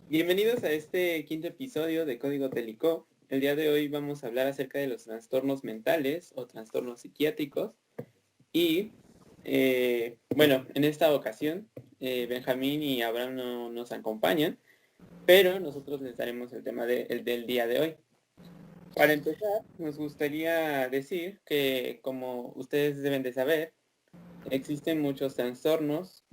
Bienvenidos a este quinto episodio de Código Telicó. El día de hoy vamos a hablar acerca de los trastornos mentales o trastornos psiquiátricos. Y bueno, en esta ocasión Benjamín y Abraham no nos acompañan, pero nosotros les daremos el tema del día de hoy. Para empezar, nos gustaría decir que, como ustedes deben de saber, existen muchos trastornos,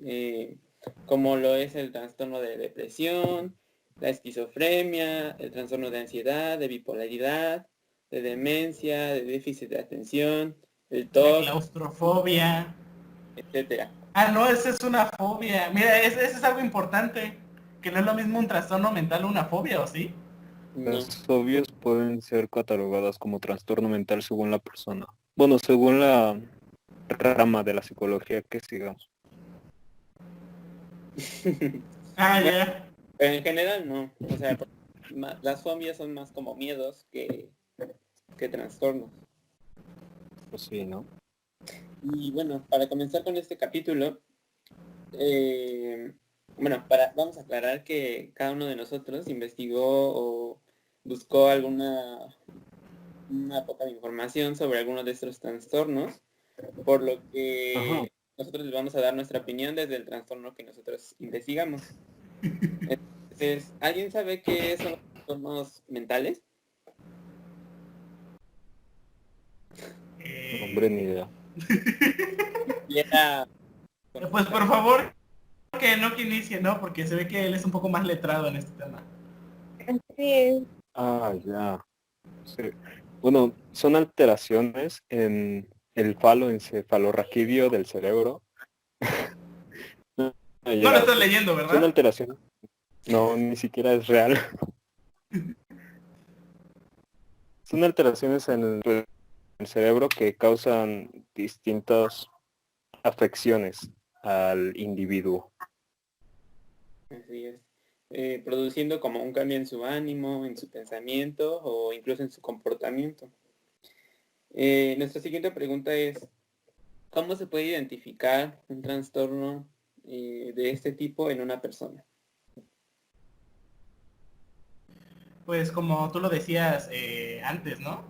como lo es el trastorno de depresión, la esquizofrenia, el trastorno de ansiedad, de bipolaridad, de demencia, de déficit de atención, el La TOC, claustrofobia. etcétera. No, esa es una fobia. Mira, ese es algo importante. Que no es lo mismo un trastorno mental o una fobia, ¿o sí? No. Las fobias pueden ser catalogadas como trastorno mental según la persona. Bueno, según la rama de la psicología que sigamos. Bueno, Ya. pero en general no. O sea, las fobias son más como miedos que trastornos. Pues sí, ¿no? Y bueno, para comenzar con este capítulo, vamos a aclarar que cada uno de nosotros investigó o buscó una poca de información sobre alguno de estos trastornos, por lo que Ajá. nosotros les vamos a dar nuestra opinión desde el trastorno que nosotros investigamos. Entonces, ¿alguien sabe qué son los trastornos mentales? Hombre, ni idea. Y era... Pues por favor, que inicie, ¿no? Porque se ve que él es un poco más letrado en este tema. Así es. Ah, ya. Sí. Bueno, son alteraciones en el encefalorraquídeo del cerebro. No lo Ya, estás ok. leyendo, Son ¿verdad? alteraciones. No, ni siquiera es real. Son alteraciones en el cerebro que causan distintas afecciones al individuo. Así es. Produciendo como un cambio en su ánimo, en su pensamiento o incluso en su comportamiento. Nuestra siguiente pregunta es, ¿cómo se puede identificar un trastorno de este tipo en una persona? Pues como tú lo decías antes, ¿no?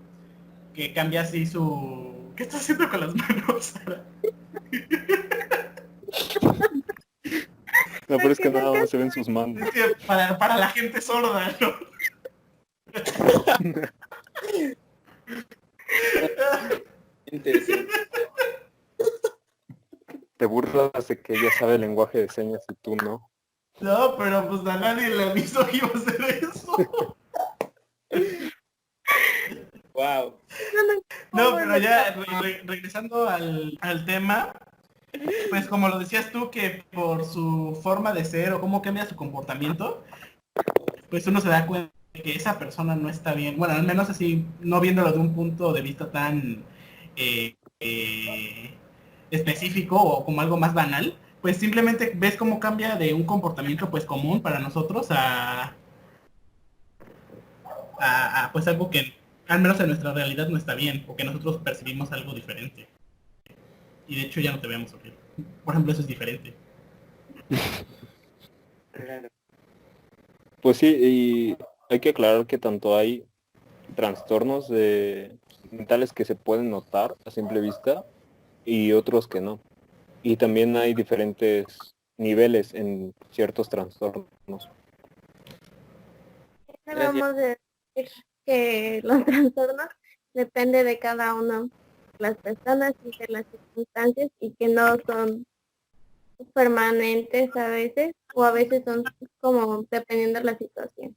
Que cambia así su... ¿Qué estás haciendo con las manos, Sara? No, pero es que nada más se ven sus manos. Es que para la gente sorda, ¿no? Sí. Te burlas de que ella sabe el lenguaje de señas y tú no. No, pero pues a nadie le avisó que iba a hacer eso. Wow. No, pero ya regresando al tema, pues como lo decías tú, que por su forma de ser o cómo cambia su comportamiento, pues uno se da cuenta de que esa persona no está bien. Bueno, al menos así, no viéndolo de un punto de vista tan eh, eh, específico o como algo más banal, pues simplemente ves cómo cambia de un comportamiento pues común para nosotros a pues algo que al menos en nuestra realidad no está bien, o que nosotros percibimos algo diferente. Y de hecho ya no te veamos horrible. Por ejemplo, eso es diferente. Claro. Pues sí, y hay que aclarar que tanto hay trastornos mentales que se pueden notar a simple vista y otros que no. Y también hay diferentes niveles en ciertos trastornos. Gracias. Vamos a decir que los trastornos depende de cada uno de las personas y de las circunstancias y que no son permanentes a veces o a veces son como dependiendo de la situación.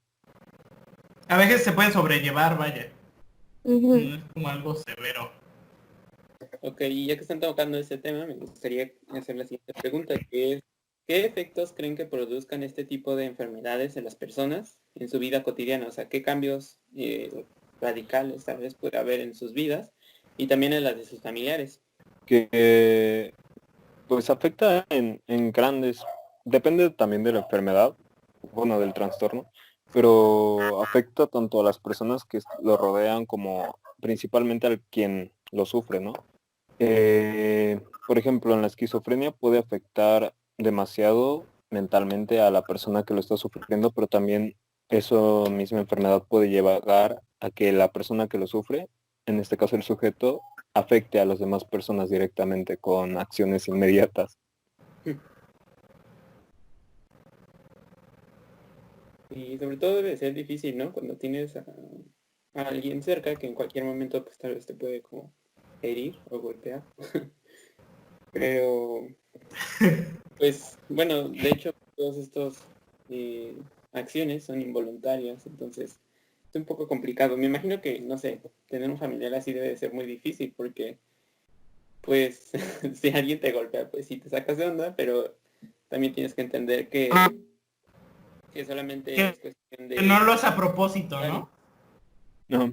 A veces se pueden sobrellevar, vaya. Ujú. No es como algo severo. Ok, y ya que están tocando este tema, me gustaría hacer la siguiente pregunta, que es, ¿qué efectos creen que produzcan este tipo de enfermedades en las personas en su vida cotidiana? O sea, ¿qué cambios radicales tal vez puede haber en sus vidas y también en las de sus familiares? Que pues afecta en grandes, depende también de la enfermedad, bueno, del trastorno, pero afecta tanto a las personas que lo rodean como principalmente al quien lo sufre, ¿no? Por ejemplo, en la esquizofrenia puede afectar demasiado mentalmente a la persona que lo está sufriendo, pero también eso misma enfermedad puede llevar a que la persona que lo sufre, en este caso el sujeto, afecte a las demás personas directamente con acciones inmediatas. Y sobre todo debe ser difícil, ¿no? Cuando tienes a alguien cerca que en cualquier momento pues tal vez te puede como herir o golpear. Pero, pues, bueno, de hecho, todas estas acciones son involuntarias, entonces es un poco complicado. Me imagino que, no sé, tener un familiar así debe de ser muy difícil porque, pues, si alguien te golpea, pues sí te sacas de onda, pero también tienes que entender que solamente es Que cuestión no de... lo es a propósito, ¿no? No,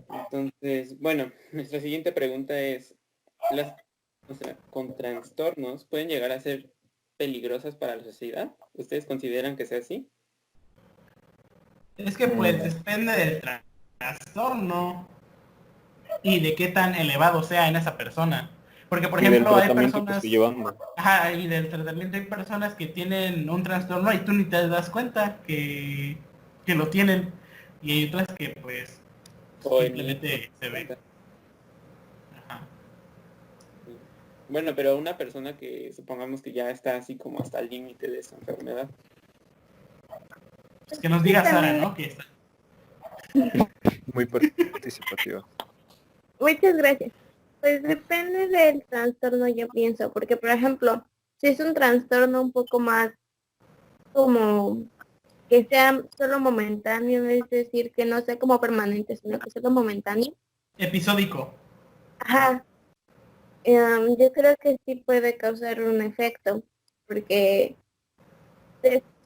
Entonces, bueno, nuestra siguiente pregunta es, ¿las o sea, con trastornos pueden llegar a ser peligrosas para la sociedad? ¿Ustedes consideran que sea así? Es que pues depende del trastorno y de qué tan elevado sea en esa persona. Porque, por y del ejemplo, hay tratamiento que esté personas, llevando. ajá, y del tratamiento hay personas que tienen un trastorno y tú ni te das cuenta que lo tienen. Y hay otras que pues O en mí, simplemente se ve. Ajá. bueno, pero una persona que supongamos que ya está así como hasta el límite de esa enfermedad. Pues Pues que es nos que diga Sara, también, ¿no? Que está. Muy participativa. muchas gracias. Pues depende del trastorno, yo pienso, porque por ejemplo, si es un trastorno un poco más como que sea solo momentáneo, es decir, que no sea como permanente, sino que solo momentáneo. Episódico. Ajá, yo creo que sí puede causar un efecto, porque,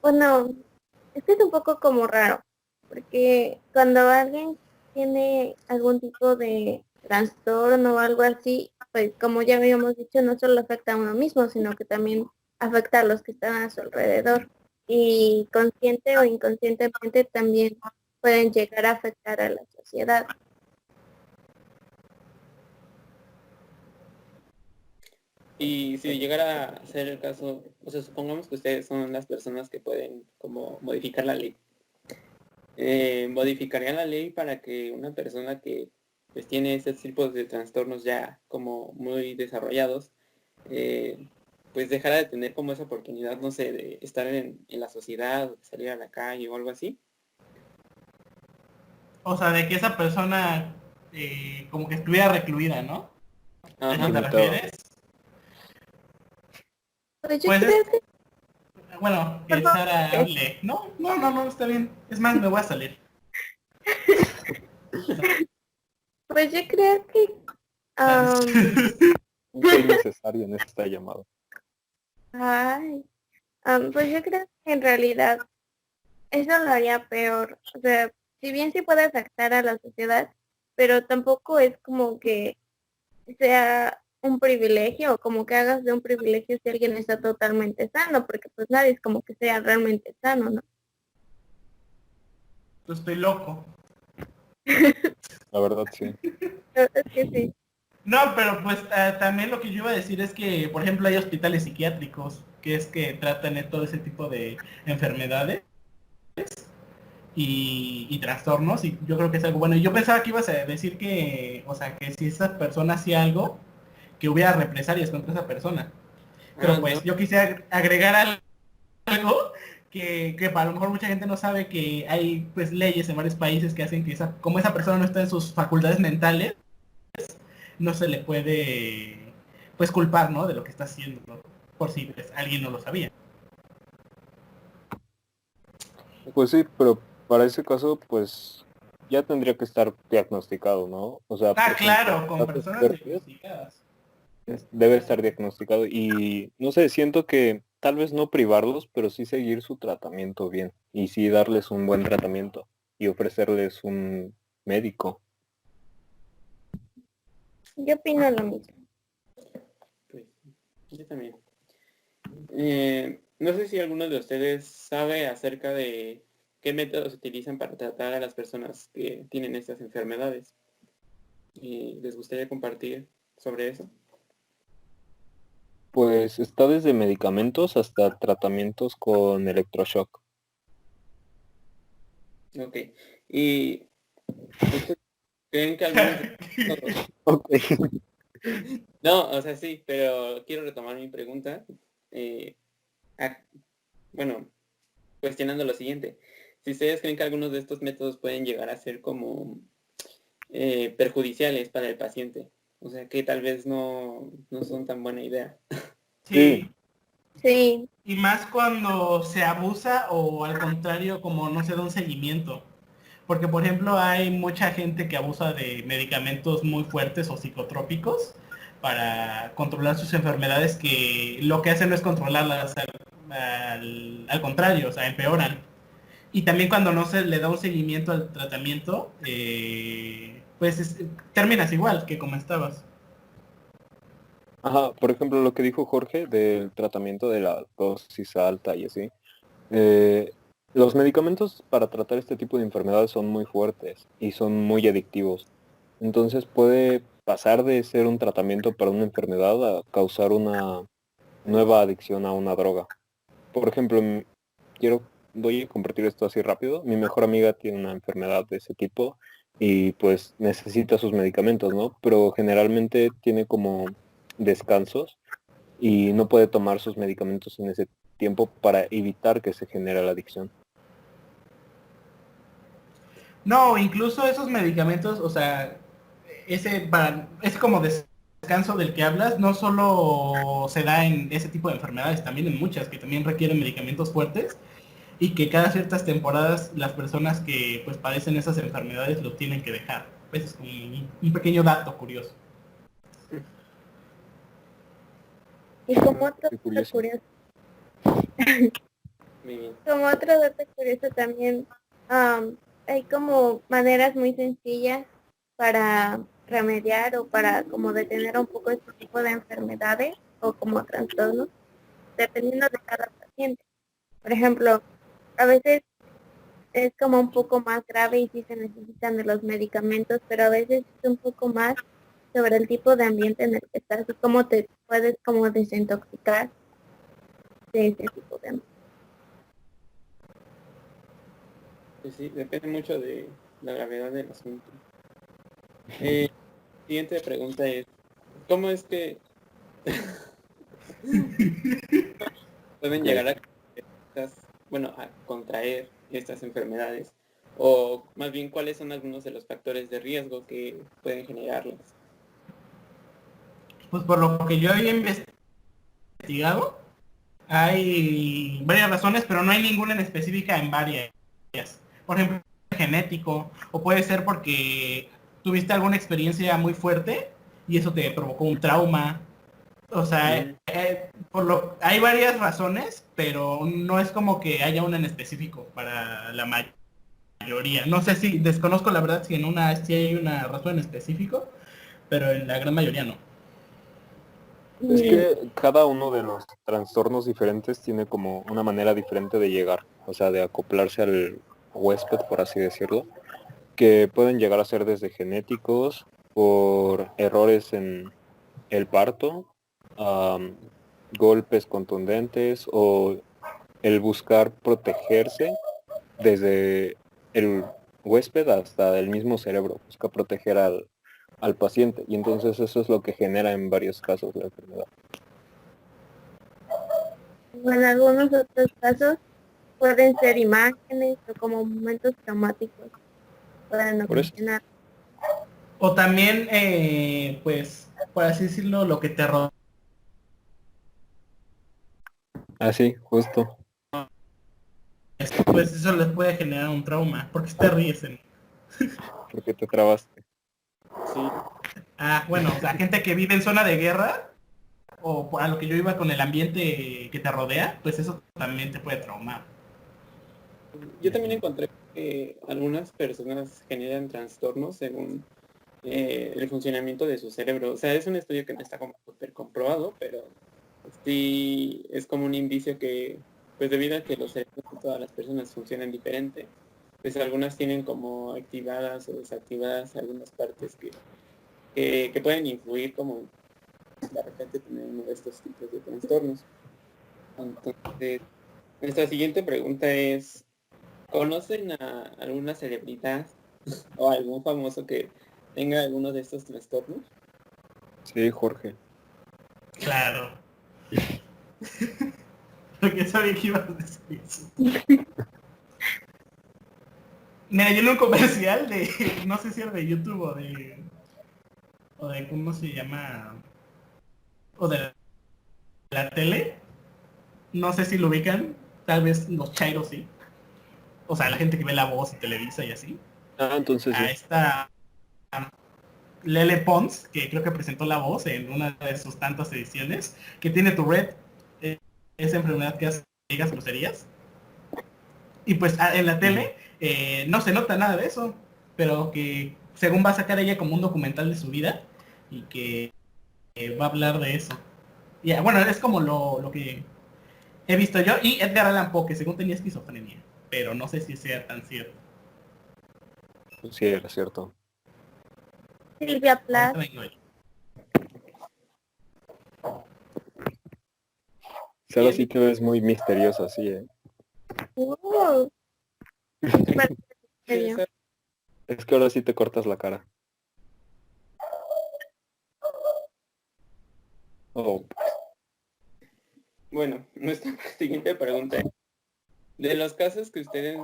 bueno, es que es un poco como raro, porque cuando alguien tiene algún tipo de trastorno o algo así, pues como ya habíamos dicho, no solo afecta a uno mismo, sino que también afecta a los que están a su alrededor. Y consciente o inconscientemente también pueden llegar a afectar a la sociedad. Y si llegara a ser el caso, o sea, supongamos que ustedes son las personas que pueden como modificar la ley. ¿Modificarían la ley para que una persona que pues tiene estos tipos de trastornos ya como muy desarrollados, eh, pues dejara de tener como esa oportunidad, no sé, de estar en la sociedad, o de salir a la calle o algo así? O sea, de que esa persona como que estuviera recluida, ¿no? ¿A eso Ajá. te Limitado. refieres? Pues yo Pues es, creo que, bueno, que perdón, Sara hable. No, no, no, no, está bien. Es más, me voy a salir. pues yo creo que, Gracias. am, Soy necesario en esta llamada. ay, pues yo creo que en realidad eso lo haría peor. O sea, si bien sí puede afectar a la sociedad, pero tampoco es como que sea un privilegio o como que hagas de un privilegio si alguien está totalmente sano, porque pues nadie es como que sea realmente sano, ¿no? Pues estoy loco. La verdad, sí. La verdad es que sí. No, pero pues también lo que yo iba a decir es que, por ejemplo, hay hospitales psiquiátricos que es que tratan de todo ese tipo de enfermedades y trastornos y yo creo que es algo bueno. Y yo pensaba que ibas a decir que, o sea, que si esa persona hacía algo, que hubiera represalias contra esa persona. Ah, Pero no. pues yo quisiera agregar algo que para lo mejor mucha gente no sabe que hay pues leyes en varios países que hacen que como esa persona no está en sus facultades mentales, no se le puede pues culpar, ¿no? De lo que está haciendo, ¿no? Por si pues, alguien no lo sabía. Pues sí, pero para ese caso, pues ya tendría que estar diagnosticado, ¿no? O sea, por Ah, ejemplo, claro, con casos personas fuertes diagnosticadas. debe estar diagnosticado y no sé, siento que tal vez no privarlos, pero sí seguir su tratamiento bien y sí darles un buen tratamiento y ofrecerles un médico. Yo opino lo mismo. Pues, yo también. No sé si alguno de ustedes sabe acerca de qué métodos utilizan para tratar a las personas que tienen estas enfermedades. ¿Les gustaría compartir sobre eso? Pues está desde medicamentos hasta tratamientos con electroshock. Ok. ¿Y ustedes creen que algunos de estos... Ok. No, o sea, sí, pero quiero retomar mi pregunta. eh, a- bueno, cuestionando lo siguiente. Si ustedes creen que algunos de estos métodos pueden llegar a ser como perjudiciales para el paciente. O sea, que tal vez no son tan buena idea. Sí, Sí, y más cuando se abusa o al contrario, como no se da un seguimiento. Porque, por ejemplo, hay mucha gente que abusa de medicamentos muy fuertes o psicotrópicos para controlar sus enfermedades que lo que hacen no es controlarlas, al contrario, o sea, empeoran. Y también cuando no se le da un seguimiento al tratamiento, pues terminas igual que como estabas. Ajá, por ejemplo, lo que dijo Jorge del tratamiento de la dosis alta y así. eh, los medicamentos para tratar este tipo de enfermedades son muy fuertes y son muy adictivos. Entonces puede pasar de ser un tratamiento para una enfermedad a causar una nueva adicción a una droga. Por ejemplo, voy a compartir esto así rápido. Mi mejor amiga tiene una enfermedad de ese tipo y pues necesita sus medicamentos, ¿no? Pero generalmente tiene como descansos y no puede tomar sus medicamentos en ese tiempo para evitar que se genere la adicción. No, incluso esos medicamentos, o sea, ese como descanso del que hablas, no solo se da en ese tipo de enfermedades, también en muchas que también requieren medicamentos fuertes y que cada ciertas temporadas las personas que pues padecen esas enfermedades lo tienen que dejar. Pues es como un pequeño dato curioso. y como otro Qué dato curioso. curioso, Muy bien. como otro dato curioso también, hay como maneras muy sencillas para remediar o para como detener un poco este tipo de enfermedades o como trastornos, dependiendo de cada paciente. Por ejemplo, a veces es como un poco más grave y sí se necesitan de los medicamentos, pero a veces es un poco más sobre el tipo de ambiente en el que estás y cómo te puedes como desintoxicar de ese tipo de ambiente. Pues sí, depende mucho de la gravedad del asunto. Siguiente pregunta es, ¿cómo es que pueden Ok. llegar a bueno, a contraer estas enfermedades? O más bien, ¿cuáles son algunos de los factores de riesgo que pueden generarlas? Pues por lo que yo he investigado, hay varias razones, pero no hay ninguna en específica en varias. Por ejemplo, genético, o puede ser porque tuviste alguna experiencia muy fuerte y eso te provocó un trauma. O sea, Mm, hay varias razones, pero no es como que haya una en específico para la mayoría. No sé si desconozco la verdad si en una sí hay una razón en específico, pero en la gran mayoría no. Es Sí, que cada uno de los trastornos diferentes tiene como una manera diferente de llegar, o sea, de acoplarse al huésped, por así decirlo, que pueden llegar a ser desde genéticos, por errores en el parto, am, golpes contundentes o el buscar protegerse desde el huésped hasta el mismo cerebro, busca proteger al paciente y entonces eso es lo que genera en varios casos la enfermedad. En algunos otros casos pueden ser imágenes o como momentos traumáticos, pueden Por eso, ocasionar. O también, pues, por así decirlo, lo que te rodea. así, justo, Pues eso les puede generar un trauma. Porque te ríes en... porque te trabaste. sí. Ah, bueno, o sea, gente que vive en zona de guerra, o a lo que yo iba con el ambiente que te rodea, pues eso también te puede traumar. Yo también encontré que algunas personas generan trastornos según el funcionamiento de su cerebro. O sea, es un estudio que no está como súper comprobado, pero sí es como un indicio que, pues debido a que los cerebros de todas las personas funcionan diferente, pues algunas tienen como activadas o desactivadas algunas partes que pueden influir como de repente tener uno de estos tipos de trastornos. Entonces, nuestra siguiente pregunta es, ¿conocen a alguna celebridad o algún famoso que tenga alguno de estos trastornos? Sí, Jorge. Claro. Porque sabía que ibas a decir eso. Mira, yo en un comercial de, no sé si era de YouTube o de ¿cómo se llama? O de la tele, no sé si lo ubican, tal vez los chairos sí. O sea, la gente que ve La Voz y Televisa y así. Ah, entonces sí. A esta Lele Pons, que creo que presentó La Voz en una de sus tantas ediciones, que tiene Tourette, esa enfermedad que hace que digas groserías. Y pues en la tele no se nota nada de eso, pero que según va a sacar ella como un documental de su vida y que va a hablar de eso. Y bueno, es como lo que he visto yo. Y Edgar Allan Poe, que según tenía esquizofrenia, pero no sé si sea tan cierto. Sí, era cierto. Silvia Plath. Ahorita vengo ahí. Sí, ahora sí que es muy misterioso, sí, ¿eh? Uh, súper serio. Es que ahora sí te cortas la cara. Oh, Bueno, nuestra siguiente pregunta es, de los casos que ustedes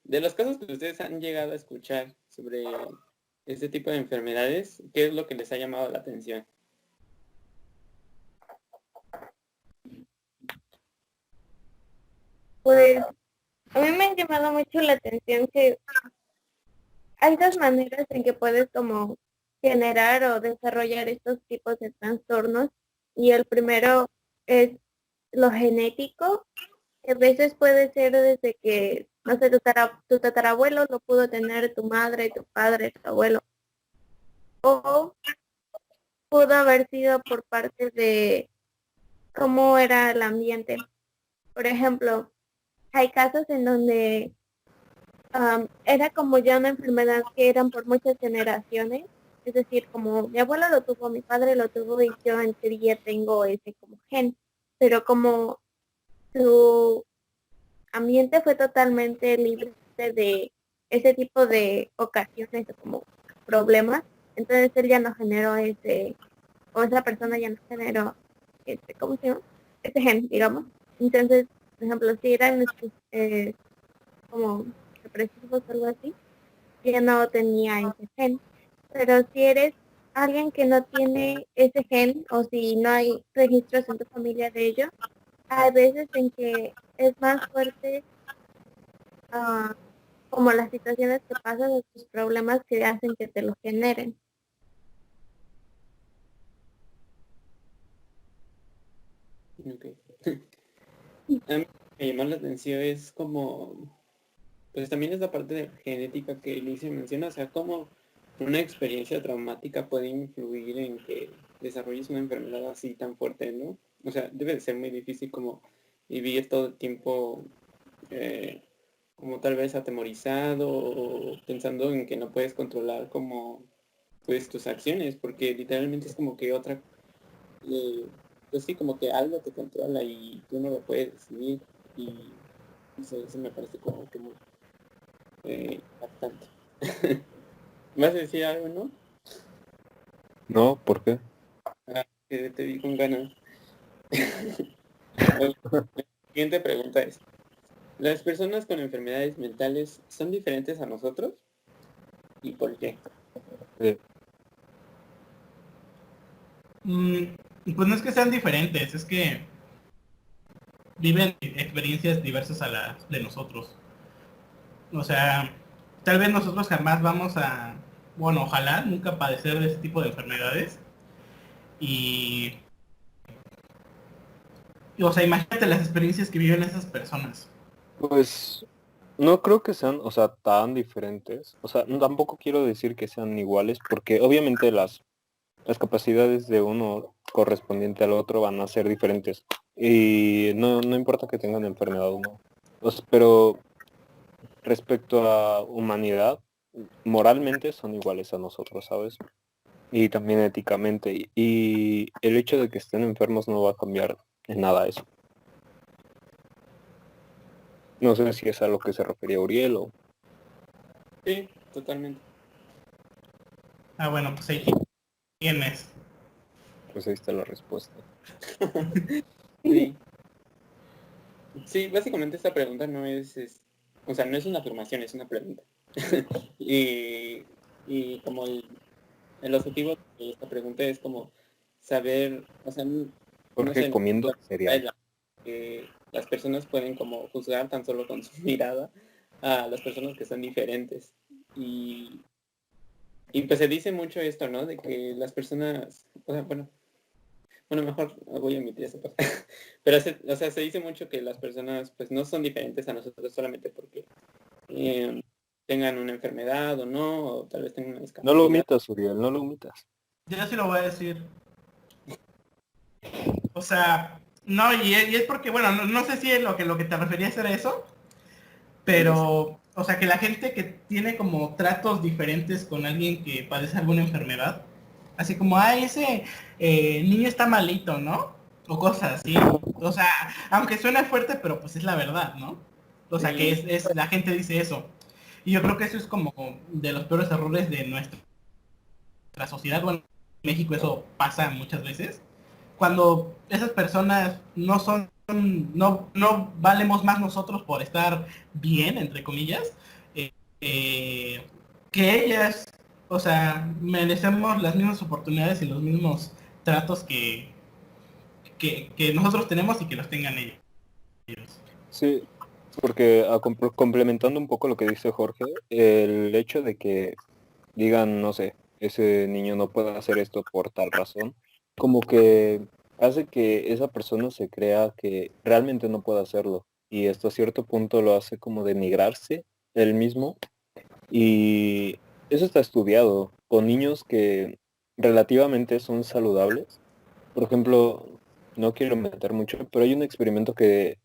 de los casos que ustedes han llegado a escuchar sobre este tipo de enfermedades, ¿qué es lo que les ha llamado la atención? Pues a mí me ha llamado mucho la atención que hay dos maneras en que puedes como generar o desarrollar estos tipos de trastornos y el primero es lo genético, que a veces puede ser desde que, no sé, tu tatarabuelo lo pudo tener tu madre, tu padre, tu abuelo, o pudo haber sido por parte de cómo era el ambiente. Por ejemplo, hay casos en donde era como ya una enfermedad que eran por muchas generaciones, es decir, como mi abuelo lo tuvo, mi padre lo tuvo y yo en teoría tengo ese como gen, pero como su ambiente fue totalmente libre de ese tipo de ocasiones o como problemas, entonces él ya no generó ese, o esa persona ya no generó este, ¿cómo se llama? Ese gen, digamos. Entonces, por ejemplo, si eran como depresivos o algo así, ya no tenía ese gen. Pero si eres alguien que no tiene ese gen o si no hay registros en tu familia de ello, hay veces en que es más fuerte ah, como las situaciones que pasan o tus problemas que hacen que te lo generen. Ok. A mí me llamó la atención es como, pues también es la parte de genética que Luis menciona, o sea, cómo una experiencia traumática puede influir en que desarrolles una enfermedad así tan fuerte, ¿no? O sea, debe de ser muy difícil como vivir todo el tiempo como tal vez atemorizado o pensando en que no puedes controlar como pues tus acciones, porque literalmente es como que otra, eh, pues sí, como que algo te controla y tú no lo puedes decidir y eso me parece como que muy impactante. ¿Vas a decir algo, no? ¿no? ¿Por qué? Ah, que te vi con ganas. Ok, la siguiente pregunta es, ¿las personas con enfermedades mentales son diferentes a nosotros? ¿Y por qué? Eh, Pues no es que sean diferentes, es que viven experiencias diversas a las de nosotros. O sea, tal vez nosotros jamás vamos a, bueno, ojalá nunca padecer de ese tipo de enfermedades. Y, o sea, imagínate las experiencias que viven esas personas. pues no creo que sean, o sea, tan diferentes. O sea, tampoco quiero decir que sean iguales, porque obviamente las capacidades de uno correspondiente al otro van a ser diferentes. Y no importa que tengan enfermedad o no. Pero respecto a humanidad, moralmente son iguales a nosotros, ¿sabes? y también éticamente. Y el hecho de que estén enfermos no va a cambiar en nada eso. No sé si es a lo que se refería Uriel o... Sí, totalmente. Ah, bueno, pues ahí tienes. Pues ahí está la respuesta. Sí. Sí, básicamente esta pregunta no o sea, no es una afirmación, es una pregunta. y, y como el objetivo de esta pregunta es como saber, o sea, no Jorge sé, comiendo cereal. las personas pueden como juzgar tan solo con su mirada a las personas que son diferentes. Y pues se dice mucho esto, ¿no? De que las personas, o sea, bueno, mejor voy a omitir esa parte. Pero, o sea, se dice mucho que las personas pues no son diferentes a nosotros solamente porque tengan una enfermedad o no, o tal vez tengan una No lo discapacidad. omitas, Uriel, no lo omitas. Yo sí lo voy a decir. O sea, no, y es porque, bueno, no sé si es lo que te referías era eso, pero, o sea, que la gente que tiene como tratos diferentes con alguien que padece alguna enfermedad, así como, ay, ese niño está malito, ¿no? O cosas así. O sea, aunque suene fuerte, pero pues es la verdad, ¿no? O sea, que Sí, la gente dice eso. Y yo creo que eso es como de los peores errores de nuestra sociedad. Bueno, en México eso pasa muchas veces. Cuando esas personas no valemos más nosotros por estar bien, entre comillas, eh, eh, que ellas, o sea, merecemos las mismas oportunidades y los mismos tratos que nosotros tenemos y que los tengan ellos. Sí, porque complementando un poco lo que dice Jorge, el hecho de que digan, no sé, ese niño no puede hacer esto por tal razón, como que hace que esa persona se crea que realmente no puede hacerlo y hasta cierto punto lo hace como denigrarse él mismo y eso está estudiado con niños que relativamente son saludables. Por ejemplo, no quiero meter mucho, pero hay un experimento que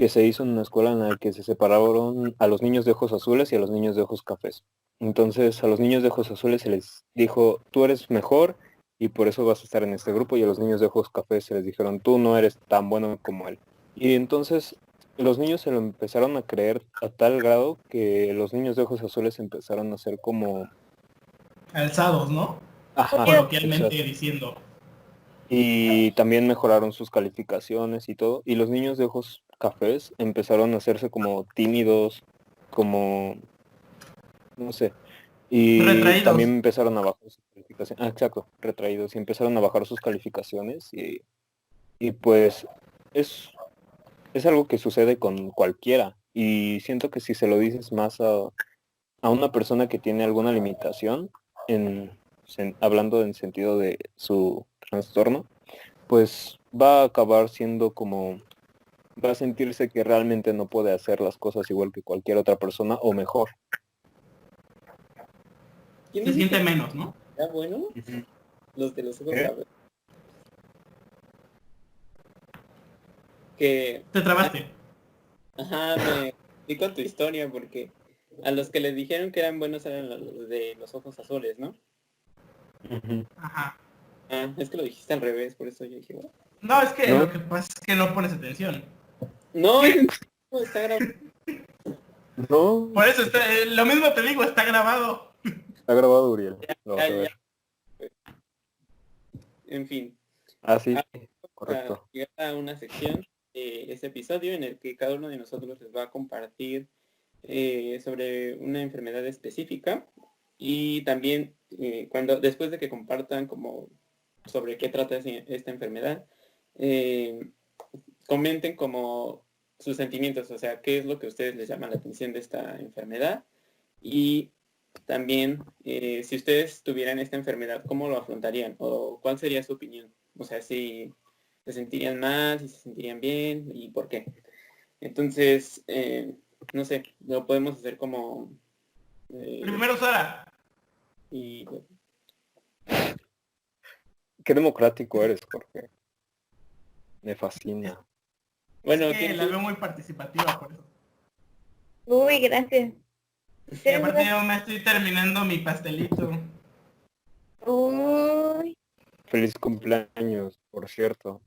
se hizo en una escuela en la que se separaron a los niños de ojos azules y a los niños de ojos cafés. Entonces a los niños de ojos azules se les dijo, tú eres mejor y por eso vas a estar en este grupo, y a los niños de ojos cafés se les dijeron, tú no eres tan bueno como él. Y entonces los niños se lo empezaron a creer a tal grado que los niños de ojos azules empezaron a ser como, Alzados, ¿no? ajá, Coloquialmente exacto. diciendo. Y también mejoraron sus calificaciones y todo. Y los niños de ojos cafés empezaron a hacerse como tímidos, como, no sé. Y también Retraídos. empezaron a bajar sus calificaciones. Ah, exacto, retraídos. Y empezaron a bajar sus calificaciones. Y pues es algo que sucede con cualquiera. Y siento que si se lo dices más a una persona que tiene alguna limitación, hablando en sentido de su trastorno, pues va a acabar siendo como, va a sentirse que realmente no puede hacer las cosas igual que cualquier otra persona o mejor. ¿quién Se dice que siente menos, ¿no? está bueno? Ujú. Los de los ojos ¿Eh? cafés. Que, Te trabaste. ajá, me explico tu historia porque a los que les dijeron que eran buenos eran los de los ojos azules, ¿no? Ujú. Ajá. Ah, es que lo dijiste al revés, por eso yo dije, "What?". No, es que lo ¿No? que pasa es que no pones atención. No, es en serio, está grabado. No, Por eso está, lo mismo te digo, está grabado. está grabado, Uriel. Lo Ya, vas a ya, ver. en fin. Ah, sí, Ahora vamos a correcto. llegar a una sección de este episodio en el que cada uno de nosotros les va a compartir sobre una enfermedad específica y también después de que compartan como sobre qué trata esta enfermedad, eh, comenten como sus sentimientos, o sea, qué es lo que a ustedes les llama la atención de esta enfermedad y también si ustedes tuvieran esta enfermedad, ¿cómo lo afrontarían? ¿O cuál sería su opinión? O sea, si se sentirían mal, si se sentirían bien y por qué. Entonces, no sé, lo podemos hacer como... eh, Primero, Sara. y Qué democrático eres, Jorge. Me fascina. Es bueno, que la veo muy participativa por eso. Uy, gracias. Y Eres aparte una- yo me estoy terminando mi pastelito. Uy, Feliz cumpleaños, por cierto.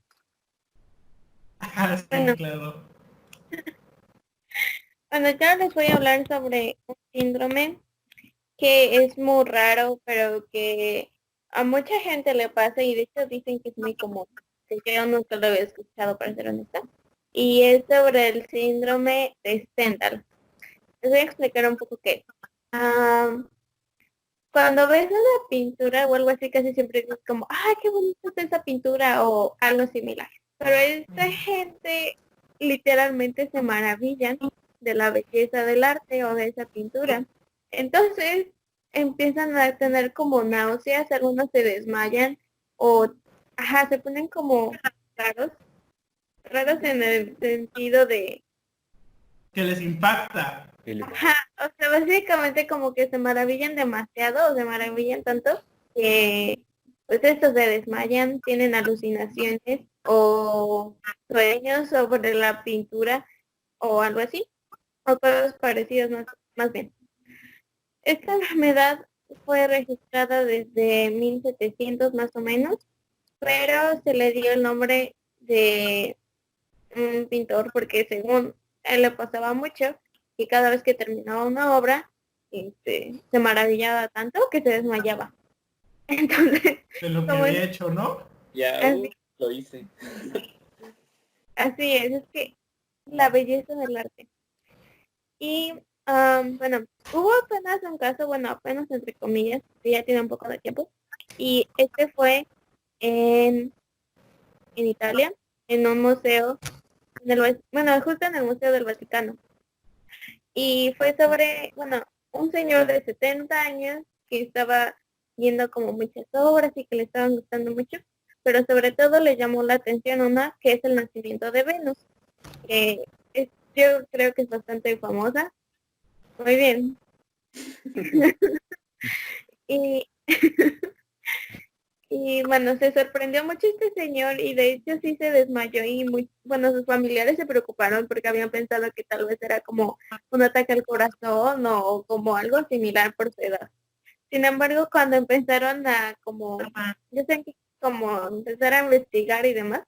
Ah, sí, bueno, claro. bueno, yo les voy a hablar sobre un síndrome que es muy raro, pero que a mucha gente le pasa y de hecho dicen que es muy común, que yo nunca lo había escuchado para ser honesta. Y es sobre el síndrome de Stendhal. Les voy a explicar un poco qué es. Ah, cuando ves una pintura o algo así, casi siempre dices como, ¡ah, qué bonita está esa pintura! O algo similar. Pero esta gente literalmente se maravillan de la belleza del arte o de esa pintura. Entonces empiezan a tener como náuseas, algunos se desmayan o, ajá, se ponen como raros, raros en el sentido de, Que les impacta. ajá, o sea, básicamente como que se maravillan demasiado o se maravillan tanto que pues estos se desmayan, tienen alucinaciones o sueños sobre la pintura o algo así, o cosas parecidas más bien. Esta enfermedad fue registrada desde 1700 más o menos, pero se le dio el nombre de un pintor porque según él le pasaba mucho y cada vez que terminaba una obra se maravillaba tanto que se desmayaba. Entonces, De lo que como es había hecho, ¿no? Ya, así, lo hice. así es que la belleza del arte. Y bueno, hubo apenas un caso, bueno, apenas entre comillas, que ya tiene un poco de tiempo, y este fue en, en Italia, en un museo, bueno, justo en el Museo del Vaticano. Y fue sobre, bueno, un señor de 70 años que estaba viendo como muchas obras y que le estaban gustando mucho, pero sobre todo le llamó la atención una que es el nacimiento de Venus, que yo creo que es bastante famosa. Muy bien. Y, y bueno, se sorprendió mucho este señor y de hecho sí se desmayó y bueno, sus familiares se preocuparon porque habían pensado que tal vez era como un ataque al corazón o como algo similar por su edad. Sin embargo, cuando empezaron a como, yo sé que como empezar a investigar y demás,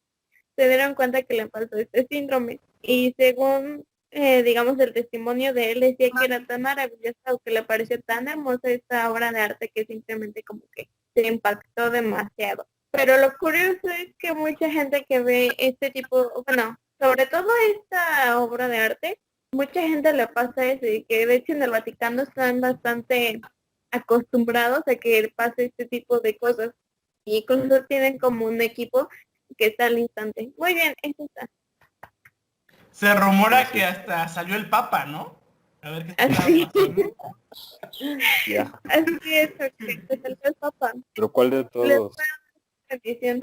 se dieron cuenta que le pasó este síndrome. Y según, digamos, el testimonio de él, decía que era tan maravillosa o que le pareció tan hermosa esta obra de arte que simplemente como que se impactó demasiado. Pero lo curioso es que mucha gente que ve este tipo, bueno, sobre todo esta obra de arte, mucha gente le pasa eso y que de hecho en el Vaticano están bastante acostumbrados a que pase este tipo de cosas. Y incluso tienen como un equipo que está al instante. Muy bien, eso está. Se rumora Sí. que hasta salió el Papa, ¿no? A ver qué estaba Así, pasando. Ya. así es, porque se salvó el papá. Pero ¿cuál de Le todos? fue una bendición.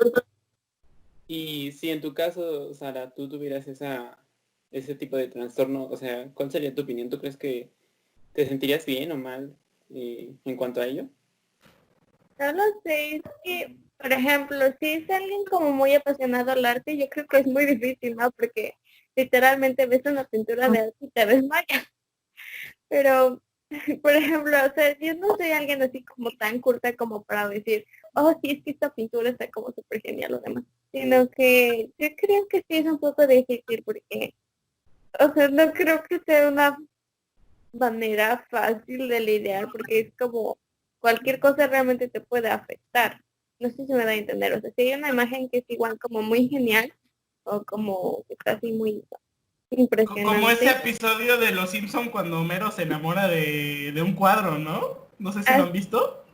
Y si en tu caso, Sara, tú tuvieras ese tipo de trastorno, o sea, ¿cuál sería tu opinión? ¿Tú crees que te sentirías bien o mal en cuanto a ello? No lo sé, es que, por ejemplo, si es alguien como muy apasionado al arte, yo creo que es muy difícil, ¿no? Porque literalmente ves una pintura de arte y te desmayas. Pero, por ejemplo, o sea, yo no soy alguien así como tan culta como para decir, oh, sí, es que esta pintura está como súper genial o demás. Sino que yo creo que sí es un poco difícil porque, o sea, no creo que sea una manera fácil de lidiar porque es como cualquier cosa realmente te puede afectar. No sé si me da a entender. O sea, si hay una imagen que es igual como muy genial o como que está así muy Como ese impresionante. episodio de Los Simpson cuando Homero se enamora de un cuadro, ¿no? No sé si lo Ah, han visto.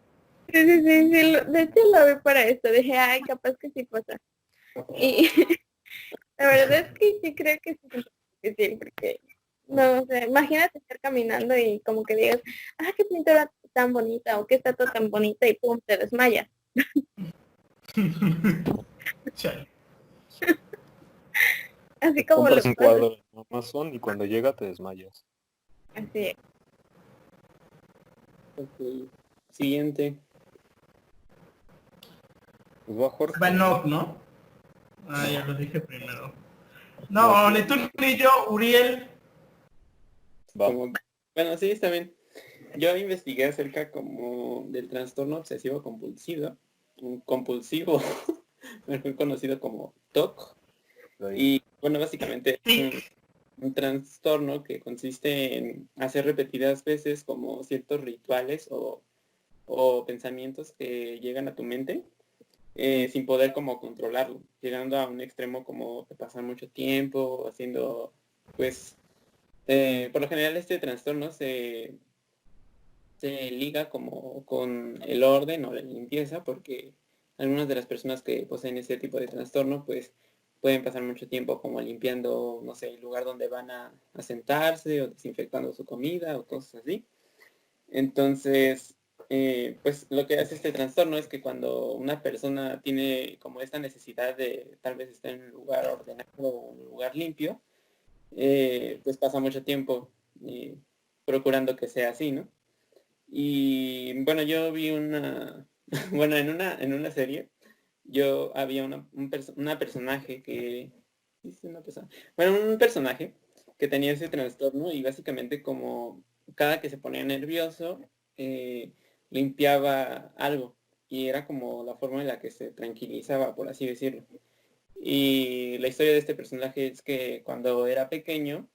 sí, sí, sí, sí, de hecho lo vi para esto. Dije, ay, capaz que sí pasa. Y la verdad es que sí creo que sí, que sí, porque no, o sea, imagínate estar caminando y como que digas, ah, qué pintura tan bonita o qué estatua tan bonita y pum, te desmayas. Chale. Así como le Compras un pasa. cuadro en Amazon y cuando llega te desmayas. Así es. Ok. Siguiente. Pues va Jorge, Va ¿no? Enoch, ¿no? Ah, ya lo dije primero. No, No, ni tú ni yo, Uriel. va. Como, bueno, sí, está bien. yo investigué acerca como del trastorno obsesivo compulsivo, mejor conocido como TOC. Y bueno, básicamente es un trastorno que consiste en hacer repetidas veces como ciertos rituales o pensamientos que llegan a tu mente sin poder como controlarlo, llegando a un extremo como de pasar mucho tiempo haciendo, pues, por lo general este trastorno se liga como con el orden o la limpieza, porque algunas de las personas que poseen este tipo de trastorno, pues, pueden pasar mucho tiempo como limpiando, no sé, el lugar donde van a sentarse o desinfectando su comida o cosas así. Entonces, pues lo que hace este trastorno es que cuando una persona tiene como esta necesidad de tal vez estar en un lugar ordenado o un lugar limpio, pues pasa mucho tiempo procurando que sea así, ¿no? Y bueno, yo vi bueno, en una serie, yo había una personaje que, ¿sí es una persona? Bueno, un personaje que tenía ese trastorno y básicamente como cada que se ponía nervioso, eh, limpiaba algo y era como la forma en la que se tranquilizaba, por así decirlo. Y la historia de este personaje es que cuando era pequeño,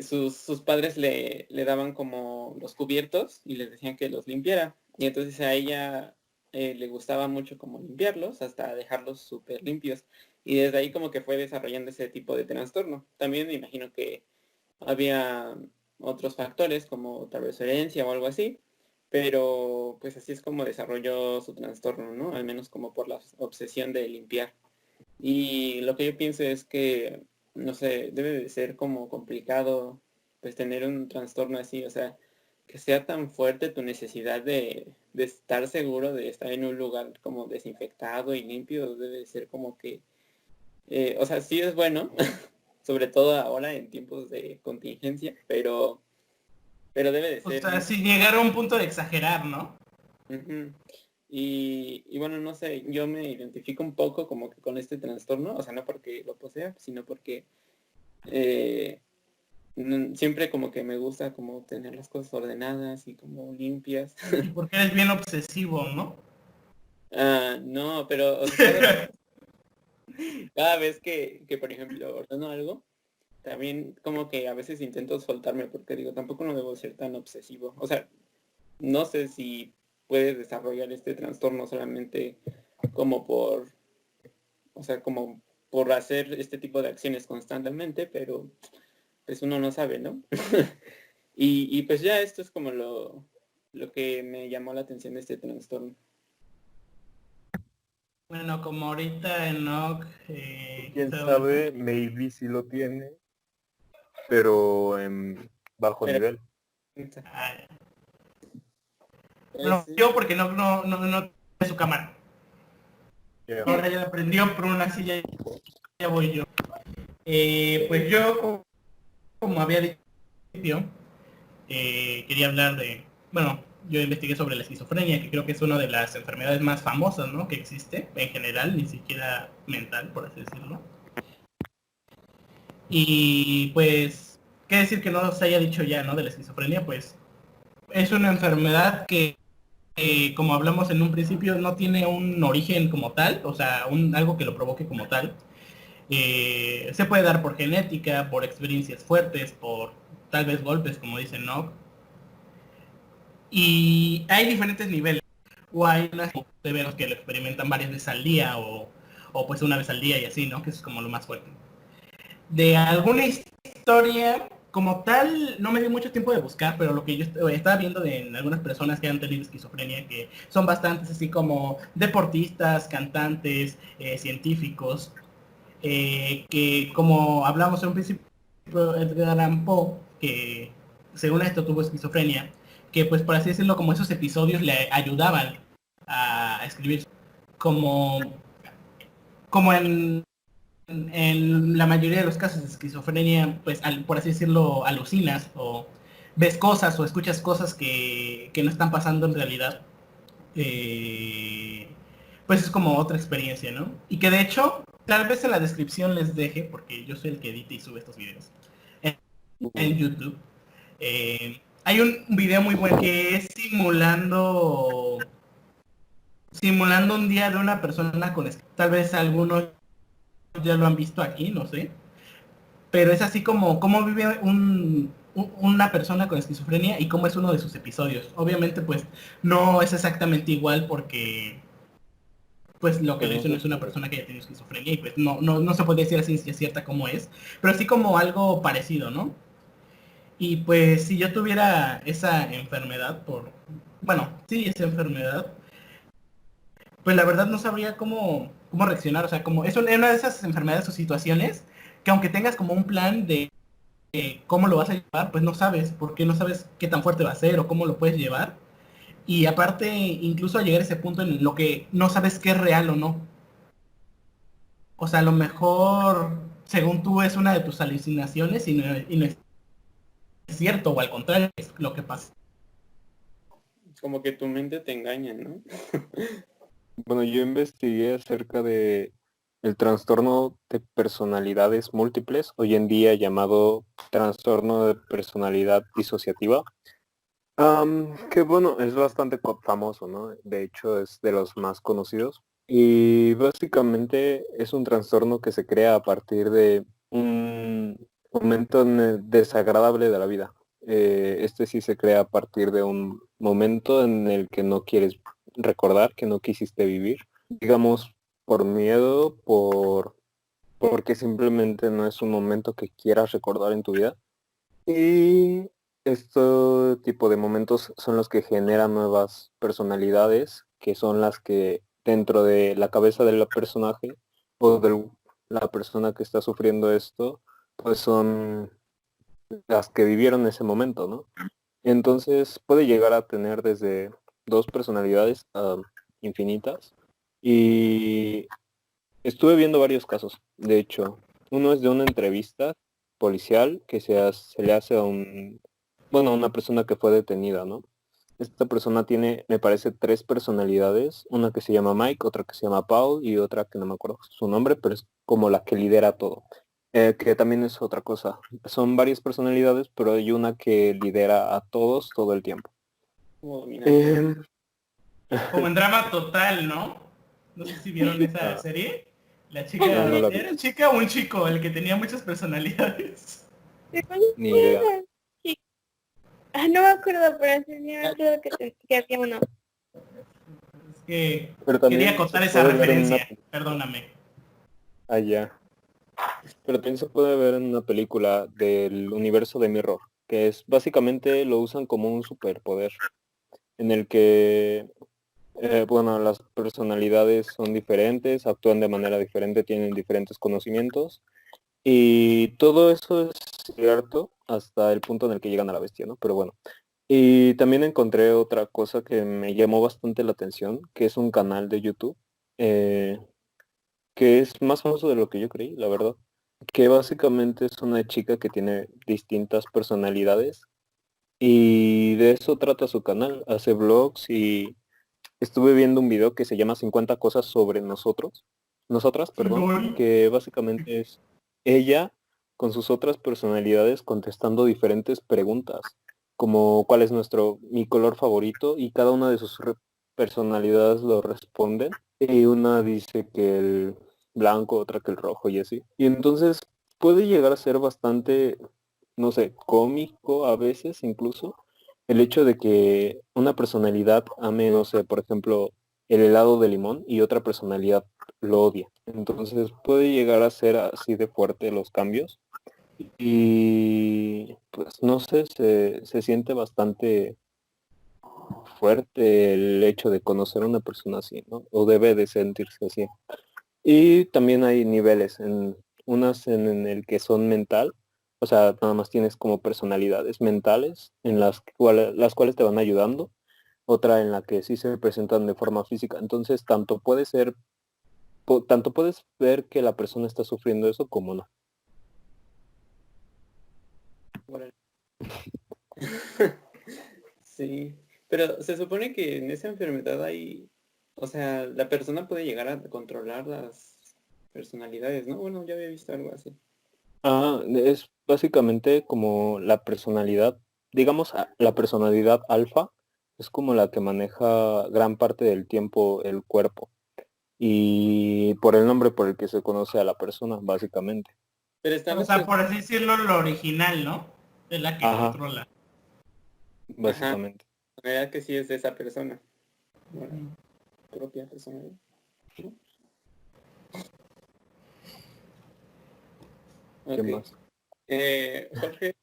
sus padres le daban como los cubiertos y les decían que los limpiara. Y entonces a ella le gustaba mucho como limpiarlos hasta dejarlos súper limpios. Y desde ahí como que fue desarrollando ese tipo de trastorno. También me imagino que había otros factores como tal vez herencia o algo así. Pero pues así es como desarrolló su trastorno, ¿no? Al menos como por la obsesión de limpiar. Y lo que yo pienso es que, no sé, debe de ser como complicado pues tener un trastorno así, o sea, que sea tan fuerte tu necesidad de estar seguro de estar en un lugar como desinfectado y limpio, debe de ser como que, o sea, sí es bueno, sobre todo ahora en tiempos de contingencia, pero debe de O ser sea, sin llegar a un punto de exagerar, ¿no? Ujú. Y bueno, no sé, yo me identifico un poco como que con este trastorno, o sea, no porque lo posea, sino porque eh, siempre como que me gusta como tener las cosas ordenadas y como limpias. Y porque eres bien obsesivo, ¿no? No, pero o sea, cada vez que, por ejemplo, ordeno algo, también como que a veces intento soltarme porque digo, tampoco no debo ser tan obsesivo. O sea, no sé si puedes desarrollar este trastorno solamente como o sea, como por hacer este tipo de acciones constantemente, pero pues uno no sabe, ¿no? y pues ya esto es como lo que me llamó la atención de este trastorno. Bueno, como ahorita Enoch Quién estaba sabe, maybe sí lo tiene, pero en bajo Pero, nivel. ah, pues, bueno, yo porque no tiene su cámara. Yeah. Ahora ya la prendió, pero aún así ya voy yo. Pues yo, como había dicho, quería hablar de, bueno, yo investigué sobre la esquizofrenia, que creo que es una de las enfermedades más famosas, ¿no? Que existe en general, ni siquiera mental, por así decirlo. Y pues, qué decir que no se haya dicho ya, ¿no? De la esquizofrenia, pues es una enfermedad que, como hablamos en un principio, no tiene un origen como tal, o sea, algo que lo provoque como tal. Se puede dar por genética, por experiencias fuertes, por tal vez golpes, como dicen, ¿no? Y hay diferentes niveles. O hay unas severos que lo experimentan varias veces al día o pues una vez al día y así, ¿no? Que es como lo más fuerte. De alguna historia como tal, no me dio mucho tiempo de buscar, pero lo que yo estaba viendo en algunas personas que han tenido esquizofrenia, que son bastantes así como deportistas, cantantes, científicos, que como hablamos en un principio, Edgar Allan Poe, que según esto tuvo esquizofrenia, que pues por así decirlo, como esos episodios le ayudaban a escribir como, como en la mayoría de los casos de esquizofrenia, pues por así decirlo, alucinas o ves cosas o escuchas cosas que no están pasando en realidad. Eh, pues es como otra experiencia, ¿no? Y que de hecho, tal vez en la descripción les deje, porque yo soy el que edita y sube estos videos, en YouTube, Hay un video muy bueno que es simulando un día de una persona con tal vez algunos ya lo han visto aquí, no sé, pero es así como cómo vive una persona con esquizofrenia y cómo es uno de sus episodios. Obviamente pues no es exactamente igual porque pues lo que Pues le no hizo no sé es una si- persona que haya tenido esquizofrenia y pues no se podría decir a ciencia cierta cómo es, pero sí como algo parecido, ¿no? Y pues si yo tuviera esa enfermedad bueno, sí, esa enfermedad, pues la verdad no sabría cómo reaccionar, o sea, como es una de esas enfermedades o situaciones que aunque tengas como un plan de cómo lo vas a llevar, pues no sabes, porque no sabes qué tan fuerte va a ser o cómo lo puedes llevar. Y aparte, incluso a llegar a ese punto en lo que no sabes qué es real o no. O sea, a lo mejor, según tú, es una de tus alucinaciones y no es cierto, o al contrario, es lo que pasa. Como que tu mente te engaña, ¿no? Bueno, yo investigué acerca de el trastorno de personalidades múltiples, hoy en día llamado trastorno de personalidad disociativa. Que bueno, es bastante famoso, ¿no? De hecho, es de los más conocidos. Y básicamente es un trastorno que se crea a partir de un momento desagradable de la vida. Este sí se crea a partir de un momento en el que no quieres recordar, que no quisiste vivir. Digamos, por miedo, porque simplemente no es un momento que quieras recordar en tu vida. Y este tipo de momentos son los que generan nuevas personalidades, que son las que dentro de la cabeza del personaje o de la persona que está sufriendo esto, pues son las que vivieron ese momento, ¿no? Entonces puede llegar a tener desde dos personalidades infinitas. Y estuve viendo varios casos. De hecho, uno es de una entrevista policial que se le hace a a una persona que fue detenida, ¿no? Esta persona tiene, me parece, tres personalidades, una que se llama Mike, otra que se llama Paul y otra que no me acuerdo su nombre, pero es como la que lidera todo. Que también es otra cosa. Son varias personalidades, pero hay una que lidera a todos todo el tiempo. Como dominante. Em, Como en drama total, ¿no? No sé si vieron esa ah, serie. La no, chica, no la vi, ¿era chica o un chico el que tenía muchas personalidades? Según ni yo idea. era chico. No me acuerdo, pero sí me Ah, acuerdo que había uno. Es que Pero quería también se contar esa puede ver en una referencia, perdóname. allá. Pero también se puede ver en una película del universo de Mirror, que es básicamente lo usan como un superpoder, en el que, las personalidades son diferentes, actúan de manera diferente, tienen diferentes conocimientos, y todo eso es cierto hasta el punto en el que llegan a la bestia, ¿no? Pero bueno. Y también encontré otra cosa que me llamó bastante la atención, que es un canal de YouTube, eh, que es más famoso de lo que yo creí, la verdad, que básicamente es una chica que tiene distintas personalidades y de eso trata su canal, hace vlogs y estuve viendo un video que se llama 50 cosas sobre nosotras, perdón, LOL. que básicamente es ella con sus otras personalidades contestando diferentes preguntas, como cuál es mi color favorito y cada una de sus personalidades lo responden y una dice que el blanco, otra que el rojo y así. Y entonces puede llegar a ser bastante, no sé, cómico a veces incluso el hecho de que una personalidad ame, no sé, por ejemplo, el helado de limón y otra personalidad lo odia. Entonces puede llegar a ser así de fuerte los cambios y pues no sé, se siente bastante fuerte el hecho de conocer a una persona así, ¿no? O debe de sentirse así. Y también hay niveles, en unas en el que son mental, o sea, nada más tienes como personalidades mentales en las cuales te van ayudando, otra en la que sí se presentan de forma física. Entonces, tanto puedes ver que la persona está sufriendo eso como no. órale. Sí, pero se supone que en esa enfermedad hay, o sea, la persona puede llegar a controlar las personalidades, ¿no? Bueno, ya había visto algo así. Es básicamente como la personalidad digamos, la personalidad alfa es como la que maneja gran parte del tiempo el cuerpo. Y por el nombre por el que se conoce a la persona, básicamente. Pero están O las sea, por personas. así decirlo, lo original, ¿no? Es la que Ajá, controla. Ajá, básicamente. la verdad que sí es de esa persona. Bueno, propia persona. ¿No? ¿Qué Ok. más? Jorge,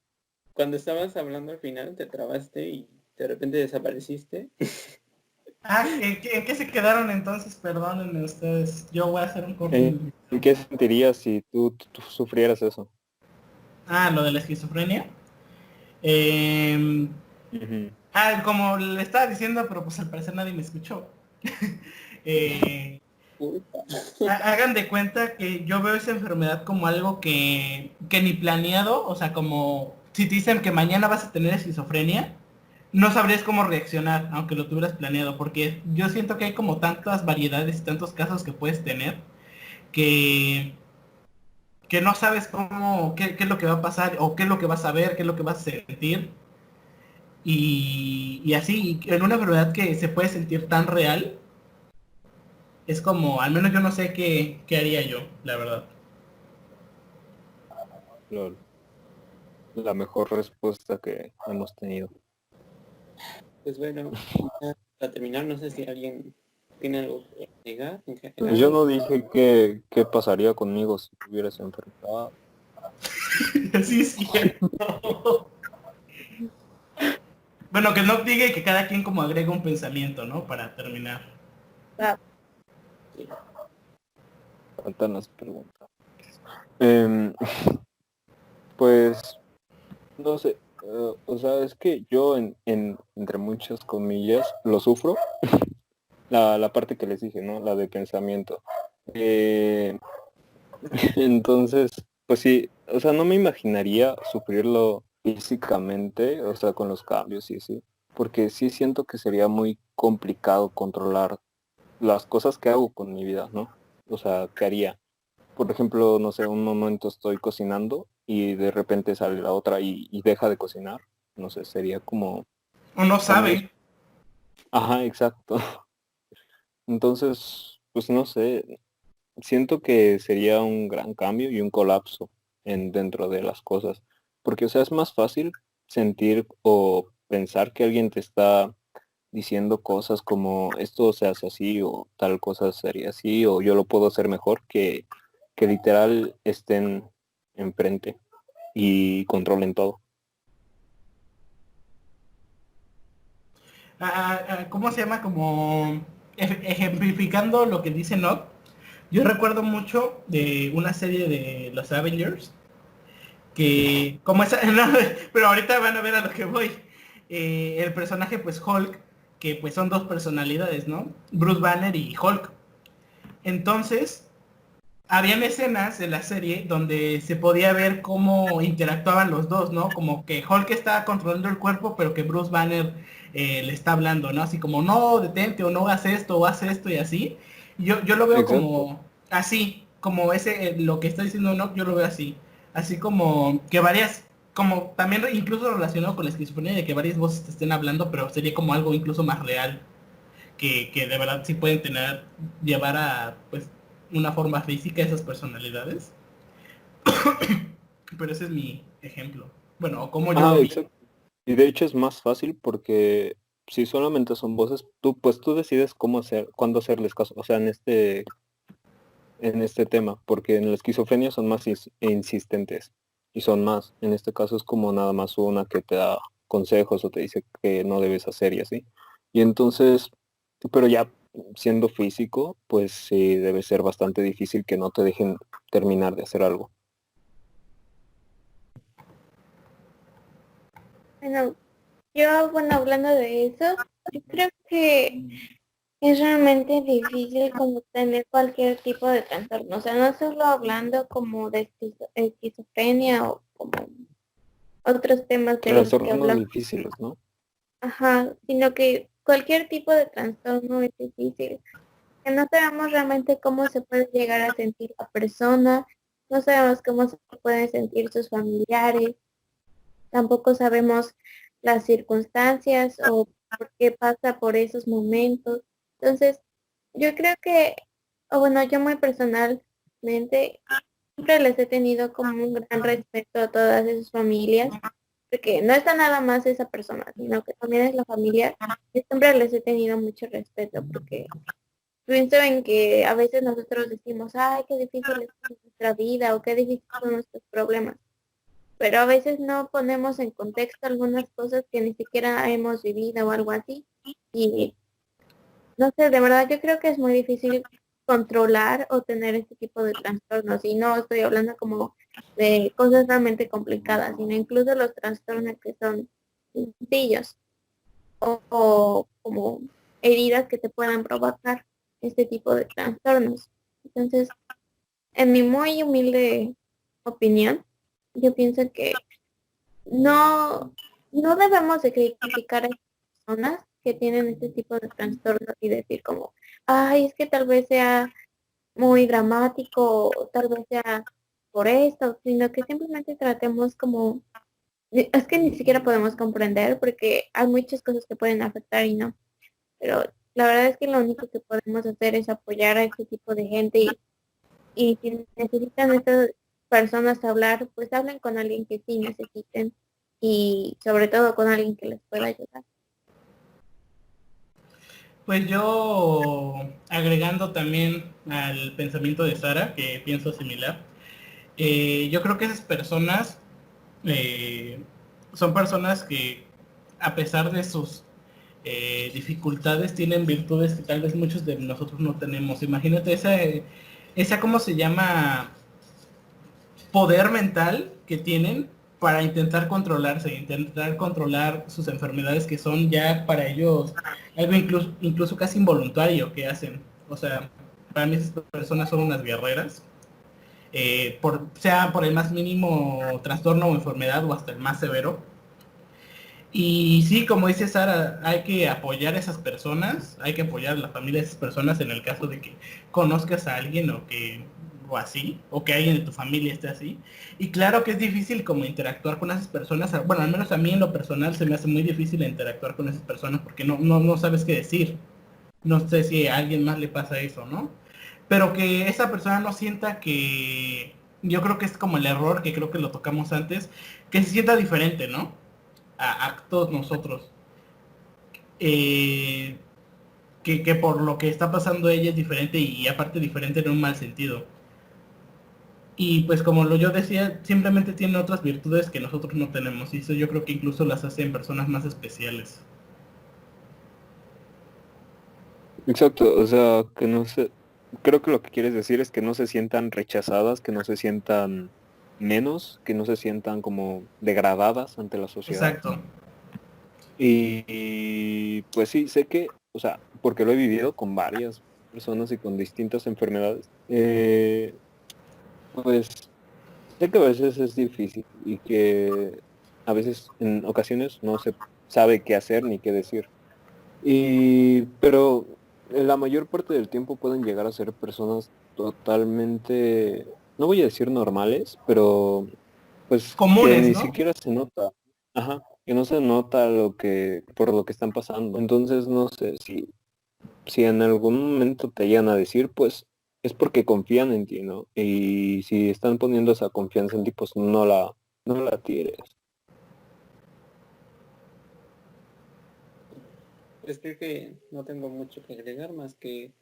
cuando estabas hablando al final te trabaste y de repente desapareciste. Ah, ¿en qué se quedaron entonces? Perdónenme ustedes. Yo voy a hacer un corte ¿En, en mi en qué video. sentirías si tú sufrieras eso? Ah, lo de la esquizofrenia. Eh, Ujú. como le estaba diciendo, pero pues al parecer nadie me escuchó. Eh, Puta. hagan de cuenta que yo veo esa enfermedad como algo que ni planeado, o sea, como si te dicen que mañana vas a tener esquizofrenia, no sabrías cómo reaccionar, aunque lo tuvieras planeado, porque yo siento que hay como tantas variedades y tantos casos que puedes tener que, que no sabes cómo, qué es lo que va a pasar, o qué es lo que vas a ver, qué es lo que vas a sentir, y así, en una enfermedad que se puede sentir tan real, es como, al menos yo no sé qué haría yo, la verdad. Lol. La mejor respuesta que hemos tenido. Pues bueno, ya para terminar, no sé si alguien tiene algo que negar en Pues yo general. no dije qué pasaría conmigo si tuviera esa enfermedad. Sí, es cierto. Bueno, que no diga y que cada quien como agrega un pensamiento, ¿no? Para terminar. Ah, Sí. Faltan las preguntas. Em, pues, no sé. O sea, es que yo entre muchas comillas lo sufro. La parte que les dije, ¿no? La de pensamiento. Eh, entonces, pues sí, o sea, no me imaginaría sufrirlo físicamente, o sea, con los cambios y así, porque sí siento que sería muy complicado controlar las cosas que hago con mi vida, ¿no? O sea, ¿qué haría? Por ejemplo, no sé, un momento estoy cocinando y de repente sale la otra y deja de cocinar. No sé, sería como O no cambios. sabe. Ajá, exacto. Entonces, pues no sé, siento que sería un gran cambio y un colapso dentro de las cosas. Porque, o sea, es más fácil sentir o pensar que alguien te está diciendo cosas como esto se hace así o tal cosa sería así o yo lo puedo hacer mejor que literal estén enfrente y controlen todo. ¿Cómo se llama? Como ejemplificando lo que dice Nock. Yo recuerdo mucho de una serie de los Avengers que como esa, no, pero ahorita van a ver a lo que voy. El personaje pues Hulk, que pues son dos personalidades, ¿no? Bruce Banner y Hulk. Entonces, habían escenas en la serie donde se podía ver cómo interactuaban los dos, ¿no? Como que Hulk estaba controlando el cuerpo, pero que Bruce Banner le está hablando, ¿no? Así como, no, detente, o no hagas esto, o haz esto, y así. Yo lo veo Exacto. como así, como ese, lo que está diciendo no, yo lo veo así. Así como que varias, como también incluso relacionado con la esquizofrenia, de que varias voces te estén hablando, pero sería como algo incluso más real que de verdad sí pueden tener, llevar a pues una forma física esas personalidades. Pero ese es mi ejemplo. Bueno, o como yo Ah, lo vi. exacto. Y de hecho es más fácil porque si solamente son voces, tú decides cómo hacer, cuándo hacerles caso. O sea, en este tema, porque en la esquizofrenia son más insistentes y son más. En este caso es como nada más una que te da consejos o te dice que no debes hacer y así. Y entonces, pero ya siendo físico, pues sí debe ser bastante difícil que no te dejen terminar de hacer algo. bueno, yo, bueno, hablando de eso, yo creo que es realmente difícil como tener cualquier tipo de trastorno. O sea, no solo hablando como de esquizofrenia o como otros temas de los que Trastornos hablamos, difíciles, ¿no? ajá, sino que cualquier tipo de trastorno es difícil. Que no sabemos realmente cómo se puede llegar a sentir la persona, no sabemos cómo se pueden sentir sus familiares, tampoco sabemos las circunstancias o por qué pasa por esos momentos. Entonces, yo creo que, o bueno, yo muy personalmente siempre les he tenido como un gran respeto a todas esas familias, porque no está nada más esa persona, sino que también es la familia. Y siempre les he tenido mucho respeto, porque pienso en que a veces nosotros decimos, ay, qué difícil es nuestra vida o qué difícil son nuestros problemas, pero a veces no ponemos en contexto algunas cosas que ni siquiera hemos vivido o algo así. Y no sé, de verdad yo creo que es muy difícil controlar o tener este tipo de trastornos. Y no estoy hablando como de cosas realmente complicadas, sino incluso los trastornos que son sencillos o como heridas que te puedan provocar este tipo de trastornos. Entonces, en mi muy humilde opinión, yo pienso que no, no debemos de criticar a las personas que tienen este tipo de trastornos y decir como, ay, es que tal vez sea muy dramático o tal vez sea por esto, sino que simplemente tratemos como, es que ni siquiera podemos comprender porque hay muchas cosas que pueden afectar y no, pero la verdad es que lo único que podemos hacer es apoyar a este tipo de gente y si necesitan estas personas hablar, pues hablen con alguien que sí necesiten y sobre todo con alguien que les pueda ayudar. Pues yo, agregando también al pensamiento de Sara, que pienso similar, yo creo que esas personas eh, son personas que, a pesar de sus dificultades, tienen virtudes que tal vez muchos de nosotros no tenemos. Imagínate esa ¿cómo se llama? Poder mental que tienen para intentar controlarse, intentar controlar sus enfermedades que son ya para ellos algo incluso casi involuntario que hacen. O sea, para mí esas personas son unas guerreras. Sea por el más mínimo trastorno o enfermedad o hasta el más severo. Y sí, como dice Sara, hay que apoyar a esas personas, hay que apoyar a la familia de esas personas en el caso de que conozcas a alguien o así, o que alguien de tu familia esté así. Y claro que es difícil como interactuar con esas personas, bueno, al menos a mí en lo personal se me hace muy difícil interactuar con esas personas porque no sabes qué decir. No sé si a alguien más le pasa eso, ¿no? Pero que esa persona no sienta que, yo creo que es como el error, que creo que lo tocamos antes, que se sienta diferente, ¿no? A todos nosotros. Eh, que por lo que está pasando ella es diferente y aparte diferente en un mal sentido. Y pues como yo decía, simplemente tiene otras virtudes que nosotros no tenemos y eso yo creo que incluso las hace en personas más especiales. Exacto, o sea, que no se, creo que lo que quieres decir es que no se sientan rechazadas, que no se sientan menos, que no se sientan como degradadas ante la sociedad. Exacto. Pues sí, sé que, o sea, porque lo he vivido con varias personas y con distintas enfermedades, pues sé que a veces es difícil y que a veces en ocasiones no se sabe qué hacer ni qué decir. Pero en la mayor parte del tiempo pueden llegar a ser personas totalmente, no voy a decir normales, pero pues que Comunes, ni ¿no? siquiera se nota, ajá, que no se nota por lo que están pasando. Entonces no sé si en algún momento te llegan a decir, pues es porque confían en ti, ¿no? Y si están poniendo esa confianza en ti, pues no la tires. Pues creo que no tengo mucho que agregar más que,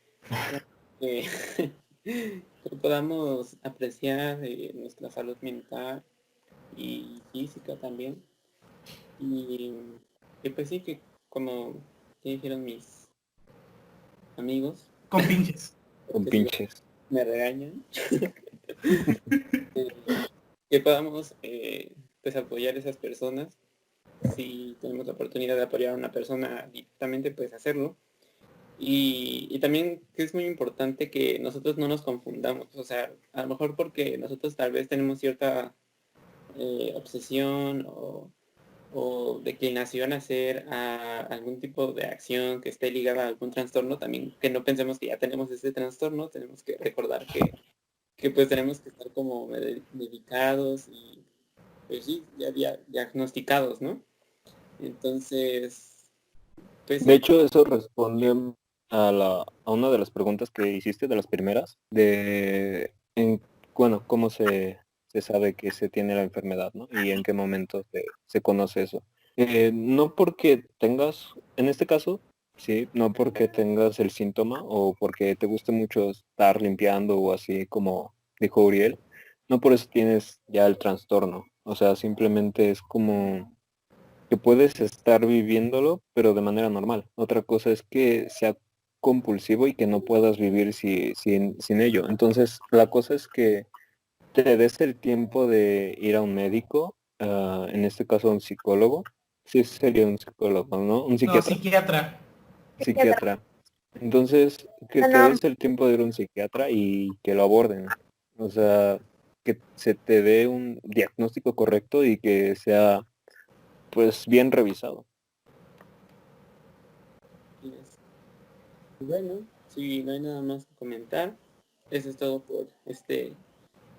que podamos apreciar nuestra salud mental y física también. Y, y pues sí que como ya dijeron mis amigos, Con pinches. Con que si pinches. me regañan, que podamos pues apoyar a esas personas. Si tenemos la oportunidad de apoyar a una persona directamente, pues hacerlo. Y también que es muy importante que nosotros no nos confundamos. O sea, a lo mejor porque nosotros tal vez tenemos cierta obsesión o declinación a hacer algún tipo de acción que esté ligada a algún trastorno, también que no pensemos que ya tenemos ese trastorno, tenemos que recordar que pues tenemos que estar como medicados y pues sí, ya diagnosticados, ¿no? Entonces, pues De hecho, eso responde a una de las preguntas que hiciste, de las primeras, bueno, cómo se sabe que se tiene la enfermedad, ¿no? Y en qué momento se conoce eso. No porque tengas, en este caso, sí, no porque tengas el síntoma o porque te guste mucho estar limpiando o así como dijo Uriel, no por eso tienes ya el trastorno. O sea, simplemente es como que puedes estar viviéndolo, pero de manera normal. Otra cosa es que sea compulsivo y que no puedas vivir sin ello. Entonces, la cosa es que te des el tiempo de ir a un médico, en este caso a un psicólogo. Sí, sería un psicólogo, ¿no? Un No, psiquiatra. psiquiatra. Psiquiatra. Entonces, que te Bueno, des el tiempo de ir a un psiquiatra y que lo aborden. O sea, que se te dé un diagnóstico correcto y que sea pues bien revisado. bueno, si no hay nada más que comentar, eso es todo por este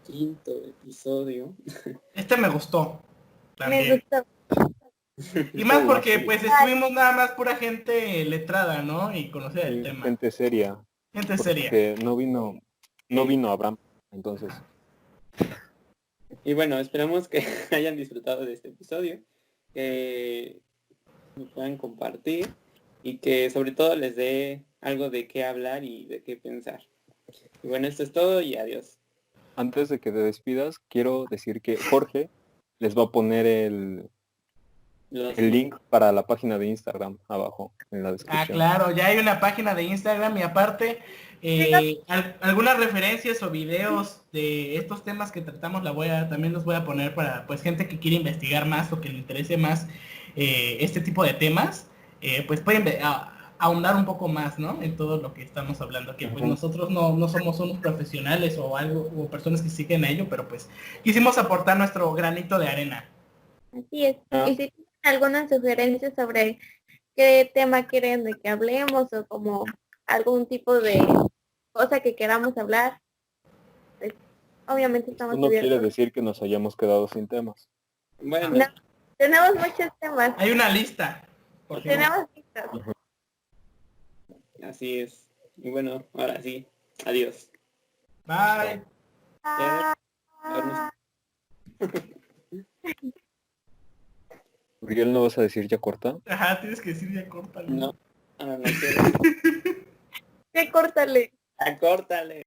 quinto episodio. Este me gustó me también. gustó. Y más Estuvo más porque serio. pues estuvimos nada más pura gente letrada, ¿no? Y conocer el Sí, tema. gente seria, Gente seria. porque no vino Abraham, entonces. Y bueno, esperamos que hayan disfrutado de este episodio, que lo puedan compartir y que sobre todo les dé algo de qué hablar y de qué pensar. Y bueno, esto es todo y adiós. Antes de que te despidas, quiero decir que Jorge les va a poner Los el link para la página de Instagram abajo en la Ah, descripción. claro, ya hay una página de Instagram y aparte algunas referencias o videos de estos temas que tratamos también los voy a poner para pues gente que quiere investigar más o que le interese más este tipo de temas, pues pueden ahondar un poco más, ¿no? En todo lo que estamos hablando, que pues Ujú. nosotros no somos unos profesionales o algo, o personas que siguen a ello, pero pues quisimos aportar nuestro granito de arena. Así es. Ah, Y si tienen algunas sugerencias sobre qué tema quieren de que hablemos o como algún tipo de cosa que queramos hablar, pues obviamente Esto estamos no quiere abiertos. decir que nos hayamos quedado sin temas. bueno, No, tenemos muchos temas Hay una lista, y por si no. tenemos listas. Ujú. así es. Y bueno, ahora sí, adiós. Bye. Ya, habernos- Uriel, ¿no vas a decir ya corta? Ajá, tienes que decir ya córtalo. no, ahora no quiero. Sí, córtale. Acórtale.